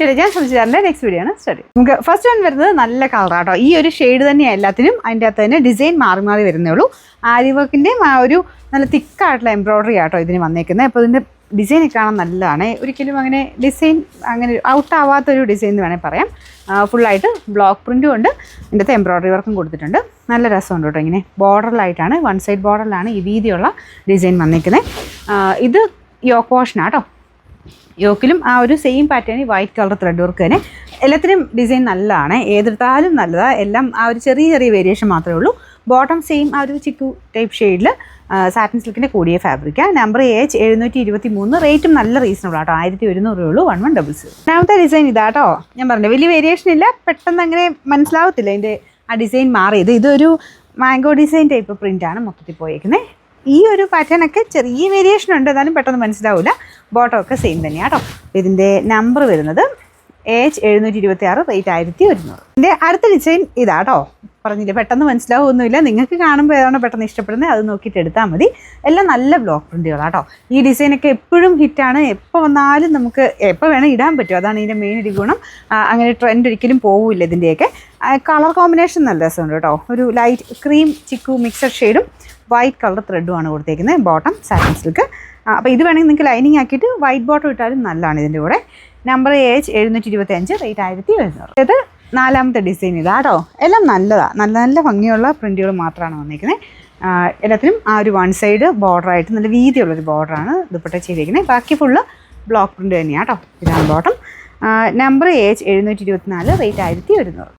ഞാൻ ശ്രദ്ധിച്ചാറിൻ്റെ next video ആണ് study. നമുക്ക് ഫസ്റ്റ് വൺ വരുന്നത് നല്ല കളറാട്ടോ. ഈ ഒരു ഷെയ്ഡ് തന്നെയാണ് എല്ലാത്തിനും. അതിൻ്റെ അകത്ത് തന്നെ ഡിസൈൻ മാറി മാറി വരുന്നേ ഉള്ളൂ. ആരി വർക്കിൻ്റെയും ആ ഒരു നല്ല തിക്കായിട്ടുള്ള എംബ്രോയ്ഡറി ആട്ടോ ഇതിന് വന്നേക്കുന്നത്. അപ്പോൾ ഇതിൻ്റെ ഡിസൈനൊക്കെ കാണാൻ നല്ലതാണ്. ഒരിക്കലും അങ്ങനെ ഡിസൈൻ അങ്ങനെ ഔട്ട് ആവാത്തൊരു ഡിസൈൻ എന്ന് വേണമെങ്കിൽ പറയാം. ഫുള്ളായിട്ട് ബ്ലോക്ക് പ്രിൻറ്റും ഉണ്ട്, ഇതിൻ്റെ അകത്ത് എംബ്രോയ്ഡറി വർക്കും കൊടുത്തിട്ടുണ്ട്. നല്ല രസമുണ്ട് കേട്ടോ. ഇങ്ങനെ ബോർഡറിലായിട്ടാണ്, വൺ സൈഡ് ബോർഡറിലാണ് ഈ വീതിയുള്ള ഡിസൈൻ വന്നേക്കുന്നത്. ഇത് യോക്ക് വാഷനാണ് കേട്ടോ. യോക്കിലും ആ ഒരു same pattern white colour thread work തന്നെ. എല്ലാത്തിനും ഡിസൈൻ നല്ലതാണ്, ഏതെടുത്താലും നല്ലതാണ്. എല്ലാം ആ ഒരു ചെറിയ ചെറിയ വേരിയേഷൻ മാത്രമേ ഉള്ളൂ. ബോട്ടം സെയിം ആ ഒരു ചിക്കു ടൈപ്പ് ഷെയ്ഡിൽ സാറ്റിൻ സിൽക്കിൻ്റെ കൂടിയ ഫാബ്രിക്കാണ്. Number AH723. റേറ്റും നല്ല റീസണബിൾ ആട്ടോ. 1100 ഉള്ളൂ. 1100. രണ്ടാമത്തെ ഡിസൈൻ ഇതാട്ടോ. ഞാൻ പറഞ്ഞു വലിയ വേരിയേഷൻ ഇല്ല, പെട്ടെന്ന് അങ്ങനെ മനസ്സിലാവത്തില്ല അതിൻ്റെ ആ ഡിസൈൻ മാറിയത്. ഇതൊരു മാംഗോ ഡിസൈൻ ടൈപ്പ് പ്രിൻ്റാണ് മൊത്തത്തിൽ പോയേക്കുന്നത്. ഈ ഒരു പാറ്റേൺ ഒക്കെ ചെറിയ വേരിയേഷൻ ഉണ്ട്, എന്നാലും പെട്ടെന്ന് മനസ്സിലാവില്ല. ബോട്ടം ഒക്കെ സെയിം തന്നെയാണ് കേട്ടോ. ഇതിൻ്റെ നമ്പർ വരുന്നത് AH726. റേറ്റ് 1100. ഇതിൻ്റെ അടുത്ത ഡിസൈൻ ഇതാട്ടോ. പറഞ്ഞില്ല പെട്ടെന്ന് മനസ്സിലാവുമൊന്നുമില്ല. നിങ്ങൾക്ക് കാണുമ്പോൾ ഏതാണോ പെട്ടെന്ന് ഇഷ്ടപ്പെടുന്നത് അത് നോക്കിയിട്ട് എടുത്താൽ മതി. എല്ലാം നല്ല ബ്ലോക്ക് പ്രിൻറ്റുകളാട്ടോ. ഈ ഡിസൈനൊക്കെ എപ്പോഴും ഹിറ്റാണ്. എപ്പോൾ വന്നാലും നമുക്ക് എപ്പോൾ വേണം ഇടാൻ പറ്റും. അതാണ് ഇതിൻ്റെ മെയിൻ ഒരു ഗുണം. അങ്ങനെ ട്രെൻഡ് ഒരിക്കലും പോവില്ല. ഇതിൻ്റെയൊക്കെ കളർ കോമ്പിനേഷൻ നല്ല രസമുണ്ട് കേട്ടോ. ഒരു ലൈറ്റ് ക്രീം ചിക്കു മിക്സഡ് ഷെയ്ഡും വൈറ്റ് കളർ ത്രെഡുമാണ് കൊടുത്തേക്കുന്നത്. Bottom satin silk. അപ്പോൾ ഇത് വേണമെങ്കിൽ നിങ്ങൾക്ക് ലൈനിങ് ആക്കിയിട്ട് വൈറ്റ് ബോട്ടം ഇട്ടാലും നല്ലതാണ്. ഇതിൻ്റെ കൂടെ നമ്പർ AH725. റേറ്റ് 1100. ഇത് നാലാമത്തെ ഡിസൈൻ ഇതാട്ടോ. എല്ലാം നല്ലതാണ്, നല്ല നല്ല ഭംഗിയുള്ള പ്രിൻറ്റുകൾ മാത്രമാണ് വന്നിരിക്കുന്നത്. എല്ലാത്തിനും ആ ഒരു വൺ സൈഡ് ബോർഡറായിട്ട് നല്ല വീതിയുള്ളൊരു ബോർഡറാണ് ദുപ്പട്ട ചെയ്തിരിക്കുന്നത്. ബാക്കി ഫുള്ള് ബ്ലോക്ക് പ്രിൻറ്റ് തന്നെയാണ് കേട്ടോ. ഇതാണ് ബോട്ടം. Number AH724. റേറ്റ് 1100.